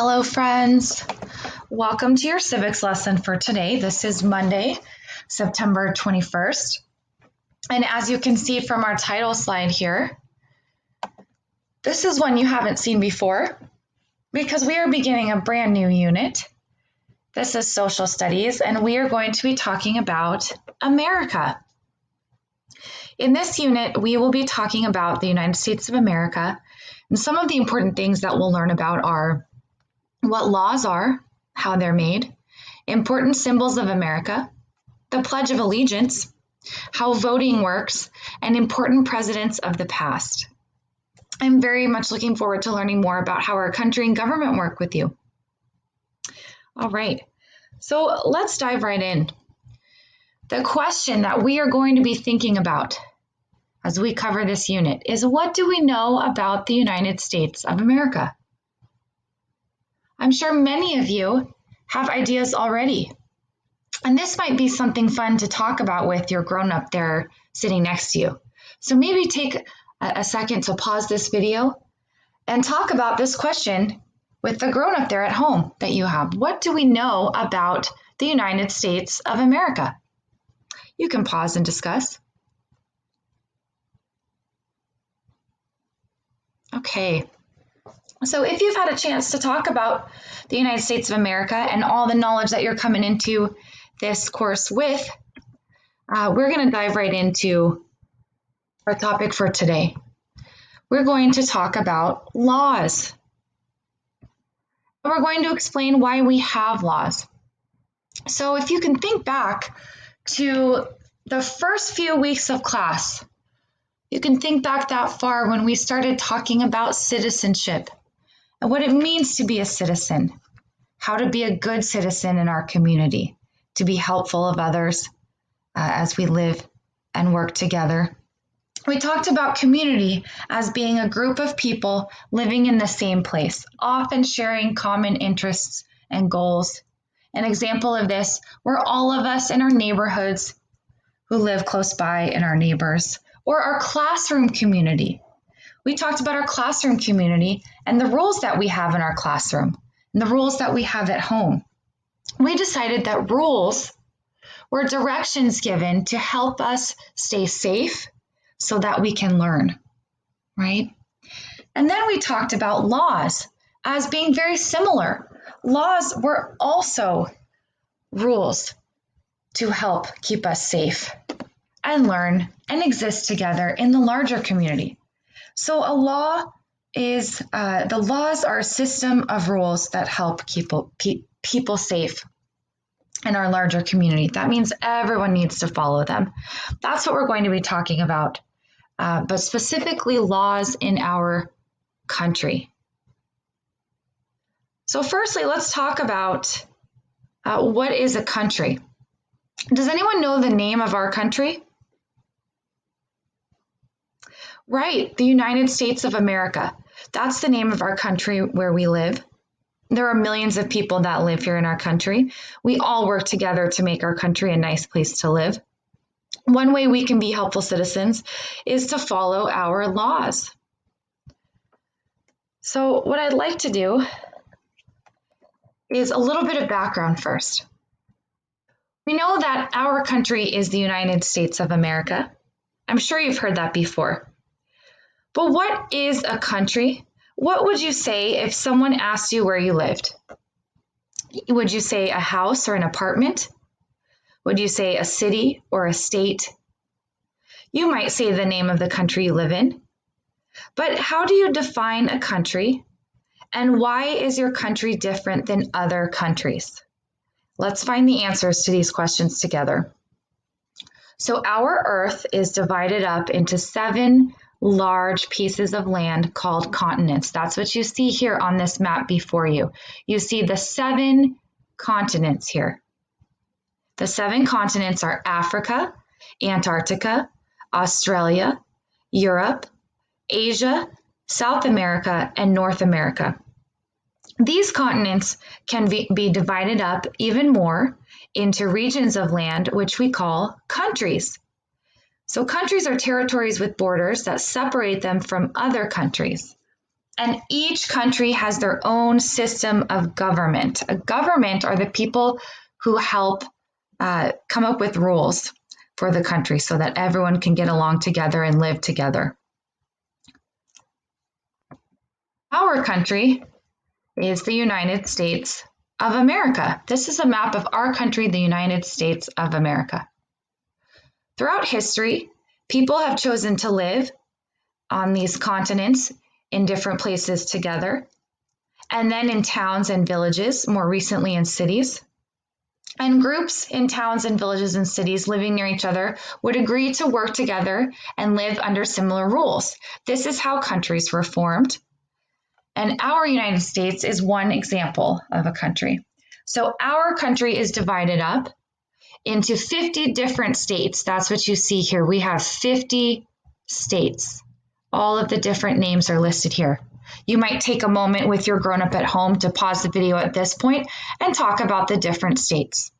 Hello, friends. Welcome to your civics lesson for today. This is Monday, September 21st. And as you can see from our title slide here, this is one you haven't seen before because we are beginning a brand new unit. This is social studies, and we are going to be talking about America. In this unit, we will be talking about the United States of America, and some of the important things that we'll learn about are what laws are, how they're made, important symbols of America, the Pledge of Allegiance, how voting works, and important presidents of the past. I'm very much looking forward to learning more about how our country and government work with you. All right, so let's dive right in. The question that we are going to be thinking about as we cover this unit is, what do we know about the United States of America? I'm sure many of you have ideas already, and this might be something fun to talk about with your grown-up there sitting next to you. So maybe take a second to pause this video and talk about this question with the grown-up there at home that you have. What do we know about the United States of America? You can pause and discuss. Okay. So if you've had a chance to talk about the United States of America and all the knowledge that you're coming into this course with, we're going to dive right into our topic for today. We're going to talk about laws. We're going to explain why we have laws. So if you can think back to the first few weeks of class, you can think back that far when we started talking about citizenship and what it means to be a citizen, how to be a good citizen in our community, to be helpful of others as we live and work together. We talked about community as being a group of people living in the same place, often sharing common interests and goals. An example of this were all of us in our neighborhoods who live close by and our neighbors, or our classroom community. We talked about our classroom community and the rules that we have in our classroom and the rules that we have at home. We decided that rules were directions given to help us stay safe so that we can learn, right? And then we talked about laws as being very similar. Laws were also rules to help keep us safe and learn and exist together in the larger community. So a law is, the laws are a system of rules that help keep people safe in our larger community. That means everyone needs to follow them. That's what we're going to be talking about, but specifically laws in our country. So firstly, let's talk about what is a country. Does anyone know the name of our country? Right, the United States of America. That's the name of our country where we live. There are millions of people that live here in our country. We all work together to make our country a nice place to live. One way we can be helpful citizens is to follow our laws. So what I'd like to do is a little bit of background first. We know that our country is the United States of America. I'm sure you've heard that before. But what is a country? What would you say if someone asked you where you lived? Would you say a house or an apartment? Would you say a city or a state? You might say the name of the country you live in. But how do you define a country? And why is your country different than other countries? Let's find the answers to these questions together. So our Earth is divided up into 7 large pieces of land called continents. That's what you see here on this map before you. You see the 7 continents here. The 7 continents are Africa, Antarctica, Australia, Europe, Asia, South America, and North America. These continents can be divided up even more into regions of land, which we call countries. So countries are territories with borders that separate them from other countries. And each country has their own system of government. A government are the people who help come up with rules for the country so that everyone can get along together and live together. Our country is the United States of America. This is a map of our country, the United States of America. Throughout history, people have chosen to live on these continents in different places together, and then in towns and villages, more recently in cities. And groups in towns and villages and cities living near each other would agree to work together and live under similar rules. This is how countries were formed. And our United States is one example of a country. So our country is divided up into 50 different states. That's what you see here. We have 50 states. All of the different names are listed here. You might take a moment with your grown-up at home to pause the video at this point and talk about the different states.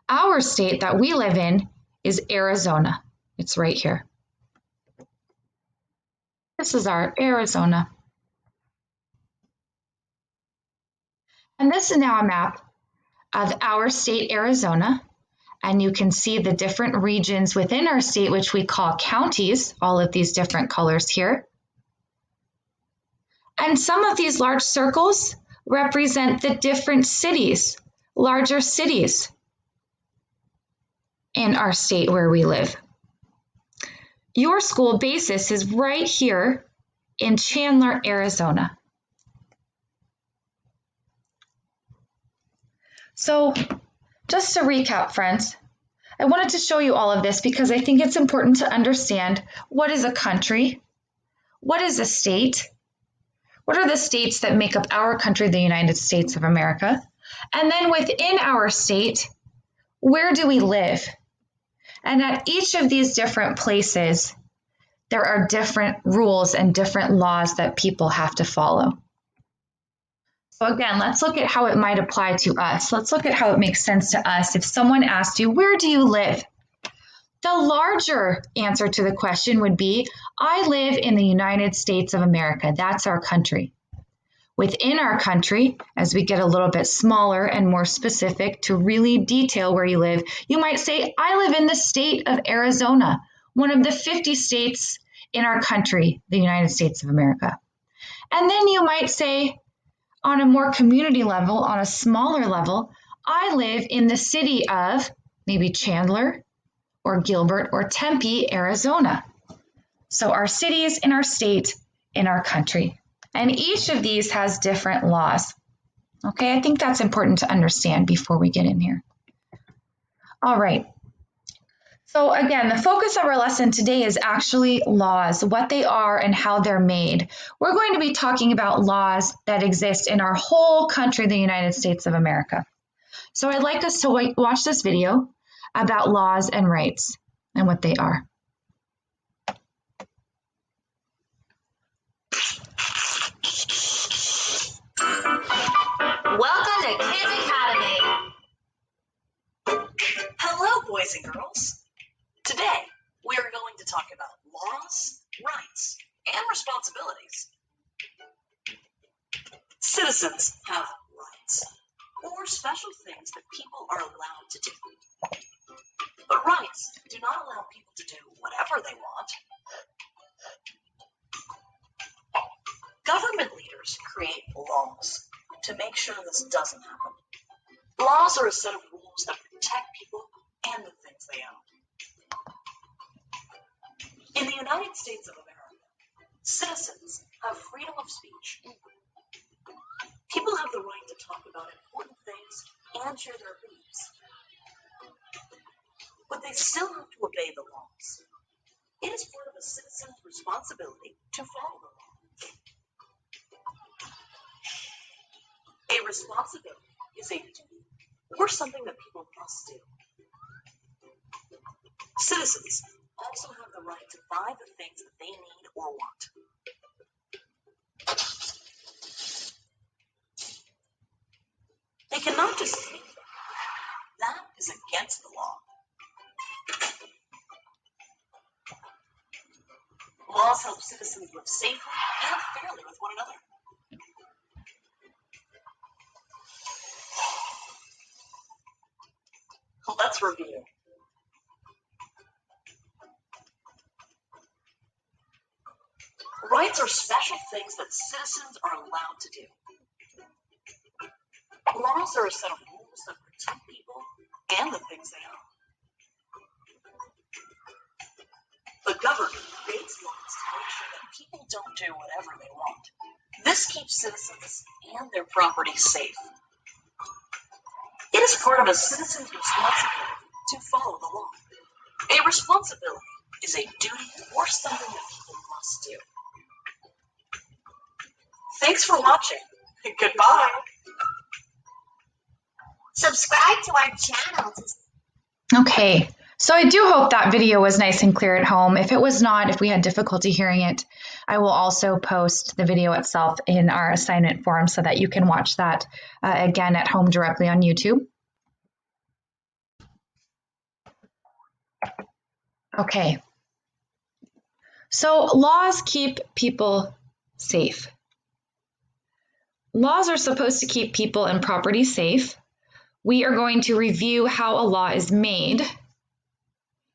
Our state that we live in is Arizona. It's right here. This is our Arizona. And this is now a map of our state, Arizona. And you can see the different regions within our state, which we call counties, all of these different colors here. And some of these large circles represent the different cities, larger cities in our state where we live. Your school basis is right here in Chandler, Arizona. So just to recap, friends, I wanted to show you all of this because I think it's important to understand what is a country, what is a state, what are the states that make up our country, the United States of America, and then within our state, where do we live? And at each of these different places, there are different rules and different laws that people have to follow. So again, let's look at how it might apply to us. Let's look at how it makes sense to us. If someone asked you, where do you live? The larger answer to the question would be, I live in the United States of America. That's our country. Within our country, as we get a little bit smaller and more specific to really detail where you live, you might say, I live in the state of Arizona, one of the 50 states in our country, the United States of America. And then you might say, on a more community level, on a smaller level, I live in the city of maybe Chandler or Gilbert or Tempe, Arizona. So our cities in our state, in our country. And each of these has different laws. Okay, I think that's important to understand before we get in here. All right. So again, the focus of our lesson today is actually laws, what they are and how they're made. We're going to be talking about laws that exist in our whole country, the United States of America. So I'd like us to watch this video about laws and rights and what they are. Welcome to Kids Academy. Hello, boys and girls. Today, we are going to talk about laws, rights, and responsibilities. Citizens have rights, or special things that people are allowed to do. But rights do not allow people to do whatever they want. Government leaders create laws to make sure this doesn't happen. Laws are a set of rules that protect people and the things they own. In the United States of America, citizens have freedom of speech. People have the right to talk about important things and share their beliefs. But they still have to obey the laws. It is part of a citizen's responsibility to follow the law. A responsibility is a duty or something that people must do. Citizens also have the right to buy the things that they need or want. They cannot just take them. That is against the law. Laws help citizens live safely and fairly with one another. Let's review. Rights are special things that citizens are allowed to do. Laws are a set of rules that protect people and the things they own. The government creates laws to make sure that people don't do whatever they want. This keeps citizens and their property safe. It is part of a citizen's responsibility to follow the law. A responsibility is a duty or something that people must do. Thanks for watching. Goodbye. Subscribe to our channel. Okay, so I do hope that video was nice and clear at home. If it was not, if we had difficulty hearing it, I will also post the video itself in our assignment form so that you can watch that again at home directly on YouTube. Okay, so laws keep people safe. Laws are supposed to keep people and property safe. We are going to review how a law is made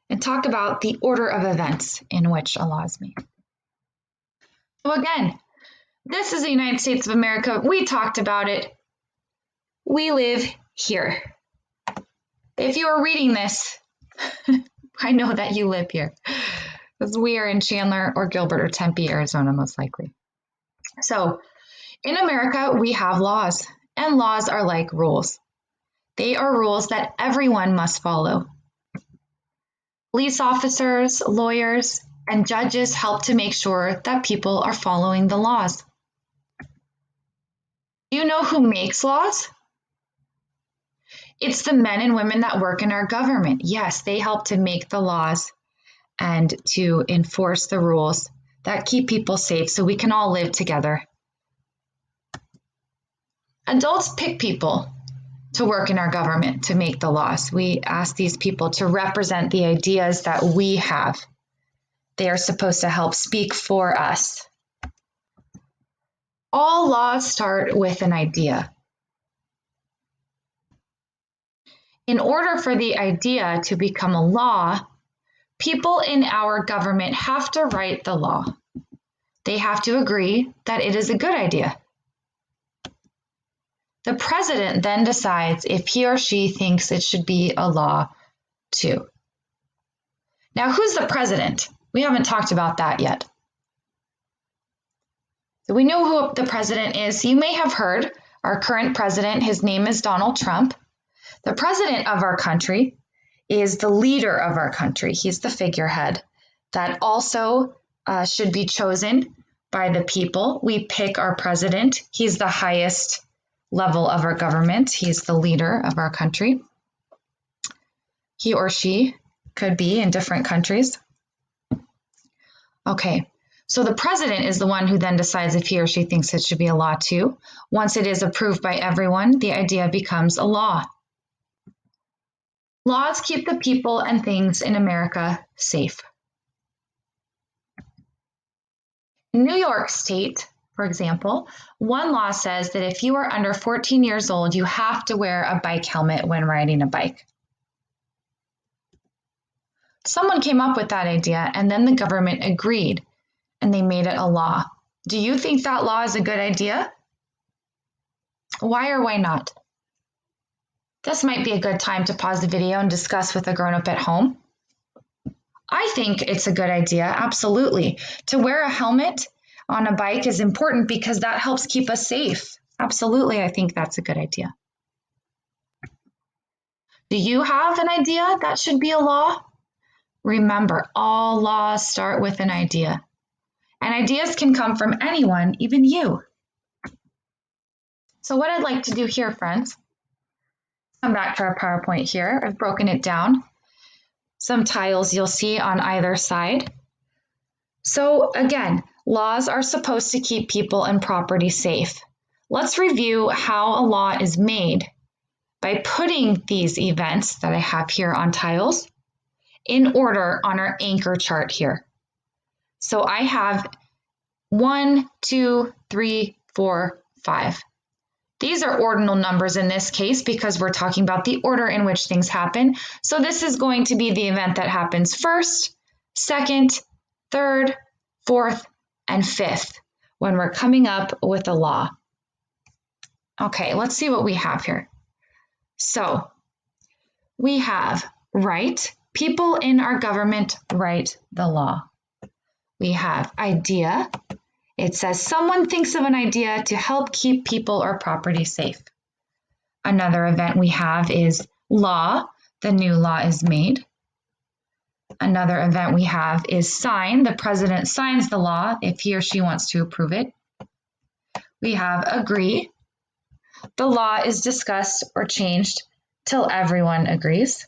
and talk about the order of events in which a law is made. So again, this is the United States of America. We talked about it. We live here. If you are reading this, I know that you live here because we are in Chandler or Gilbert or Tempe, Arizona, most likely. So in America, we have laws, and laws are like rules. They are rules that everyone must follow. Police officers, lawyers, and judges help to make sure that people are following the laws. Do you know who makes laws? It's the men and women that work in our government. Yes, they help to make the laws and to enforce the rules that keep people safe so we can all live together. Adults pick people to work in our government to make the laws. We ask these people to represent the ideas that we have. They are supposed to help speak for us. All laws start with an idea. In order for the idea to become a law, people in our government have to write the law. They have to agree that it is a good idea. The president then decides if he or she thinks it should be a law too. Now, who's the president? We haven't talked about that yet. So we know who the president is. You may have heard our current president. His name is Donald Trump. The president of our country is the leader of our country. He's the figurehead that also should be chosen by the people. We pick our president. He's the highest level of our government. He's the leader of our country. He or she could be in different countries. Okay, so the president is the one who then decides if he or she thinks it should be a law too. Once it is approved by everyone, the idea becomes a law. Laws keep the people and things in America safe. In New York State, for example, one law says that if you are under 14 years old, you have to wear a bike helmet when riding a bike. Someone came up with that idea, and then the government agreed, and they made it a law. Do you think that law is a good idea? Why or why not? This might be a good time to pause the video and discuss with a grown-up at home. I think it's a good idea, absolutely. To wear a helmet on a bike is important because that helps keep us safe. Absolutely, I think that's a good idea. Do you have an idea that should be a law? Remember, all laws start with an idea. And ideas can come from anyone, even you. So what I'd like to do here, friends, come back to our PowerPoint here. I've broken it down. Some tiles you'll see on either side. So again, laws are supposed to keep people and property safe. Let's review how a law is made by putting these events that I have here on tiles in order on our anchor chart here. So I have 1, 2, 3, 4, 5. These are ordinal numbers in this case because we're talking about the order in which things happen. So this is going to be the event that happens first, second, third, fourth, and fifth when we're coming up with a law. Okay, let's see what we have here. So we have right. People in our government write the law. We have idea. It says someone thinks of an idea to help keep people or property safe. Another event we have is law. The new law is made. Another event we have is sign. The president signs the law if he or she wants to approve it. We have agree. The law is discussed or changed till everyone agrees.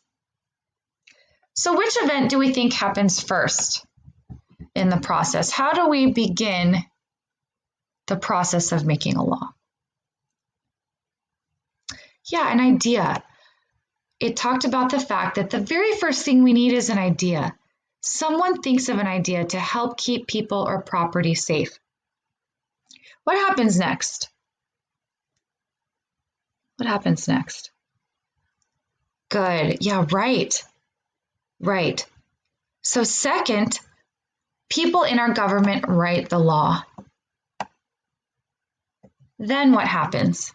So which event do we think happens first in the process? How do we begin the process of making a law? Yeah, an idea. It talked about the fact that the very first thing we need is an idea. Someone thinks of an idea to help keep people or property safe. What happens next? What happens next? Good. Yeah, right. Right. So second, people in our government write the law. Then what happens?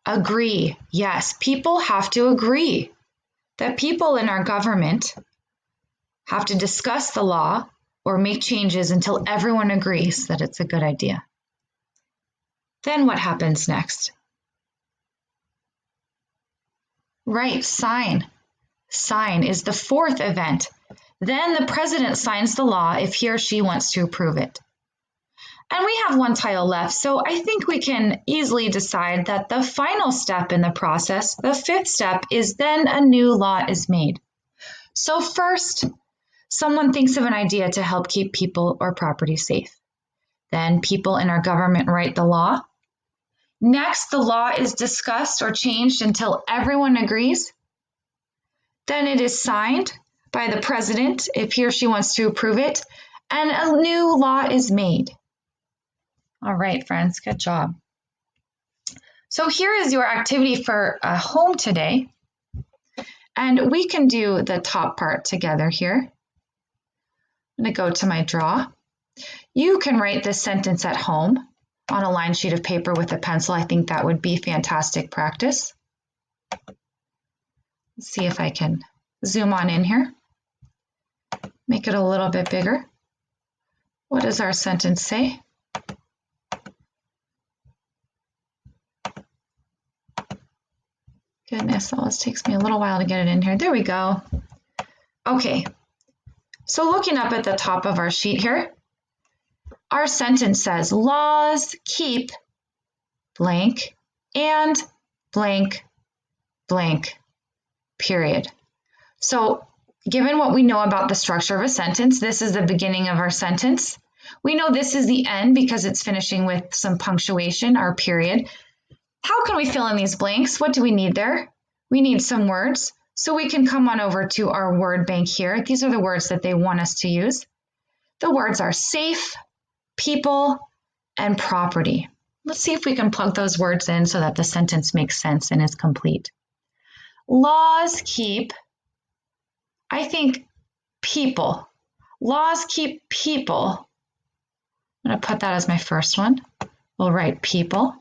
Agree. Yes, people have to agree. The people in our government have to discuss the law or make changes until everyone agrees that it's a good idea. Then what happens next? Right, sign. Sign is the fourth event. Then the president signs the law if he or she wants to approve it. And we have one tile left, so I think we can easily decide that the final step in the process, the fifth step, is then a new law is made. So first, someone thinks of an idea to help keep people or property safe. Then people in our government write the law. Next, the law is discussed or changed until everyone agrees. Then it is signed by the president if he or she wants to approve it, and a new law is made. All right, friends, good job. So here is your activity for home today. And we can do the top part together here. I'm going to go to my draw. You can write this sentence at home on a lined sheet of paper with a pencil. I think that would be fantastic practice. Let's see if I can zoom on in here. Make it a little bit bigger. What does our sentence say? Goodness, it always takes me a little while to get it in here. There we go. Okay, so looking up at the top of our sheet here, our sentence says, laws keep blank and blank blank, period. So given what we know about the structure of a sentence, this is the beginning of our sentence. We know this is the end because it's finishing with some punctuation, our period. How can we fill in these blanks? What do we need there? We need some words. So we can come on over to our word bank here. These are the words that they want us to use. The words are safe, people, and property. Let's see if we can plug those words in so that the sentence makes sense and is complete. Laws keep, I think, people. Laws keep people. I'm going to put that as my first one. We'll write people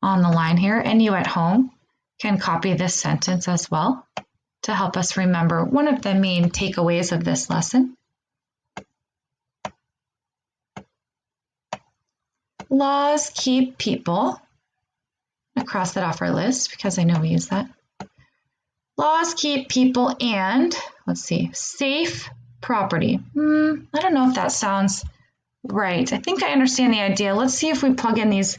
on the line here, and you at home can copy this sentence as well to help us remember one of the main takeaways of this lesson. Laws keep people. I'm going to cross that off our list because I know we use that. Laws keep people and, let's see, safe property. I don't know if that sounds right. I think I understand the idea. Let's see if we plug in these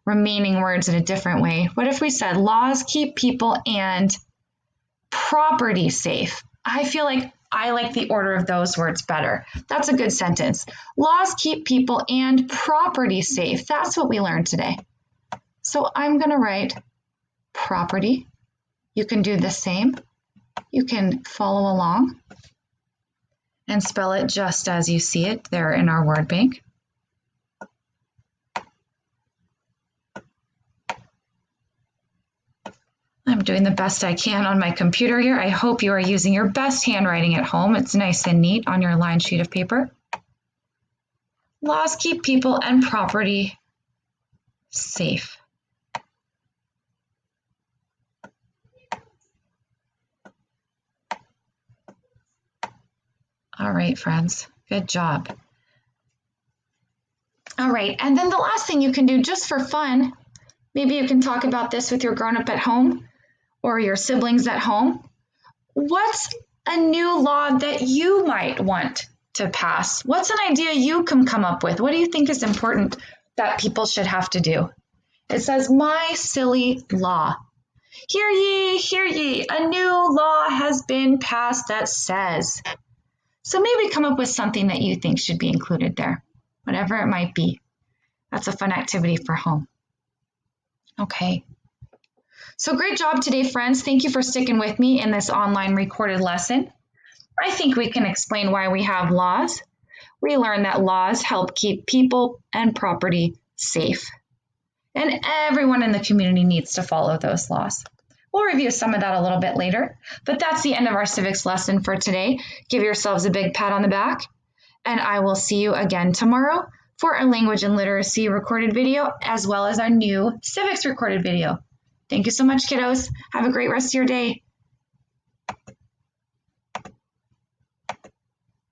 remaining words in a different way. What if we said laws keep people and property safe? I feel like I like the order of those words better. That's a good sentence. Laws keep people and property safe. That's what we learned today. So I'm going to write property. You can do the same. You can follow along. and spell it just as you see it there in our word bank. I'm doing the best I can on my computer here. I hope you are using your best handwriting at home. It's nice and neat on your lined sheet of paper. Laws keep people and property safe. All right, friends, good job. All right, and then the last thing you can do just for fun, maybe you can talk about this with your grown-up at home or your siblings at home. What's a new law that you might want to pass? What's an idea you can come up with? What do you think is important that people should have to do? It says, my silly law. Hear ye, a new law has been passed that says. So maybe come up with something that you think should be included there, whatever it might be. That's a fun activity for home. Okay. So great job today, friends. Thank you for sticking with me in this online recorded lesson. I think we can explain why we have laws. We learned that laws help keep people and property safe. And everyone in the community needs to follow those laws. We'll review some of that a little bit later, but that's the end of our civics lesson for today. Give yourselves a big pat on the back, and I will see you again tomorrow for our language and literacy recorded video, as well as our new civics recorded video. Thank you so much, kiddos. Have a great rest of your day.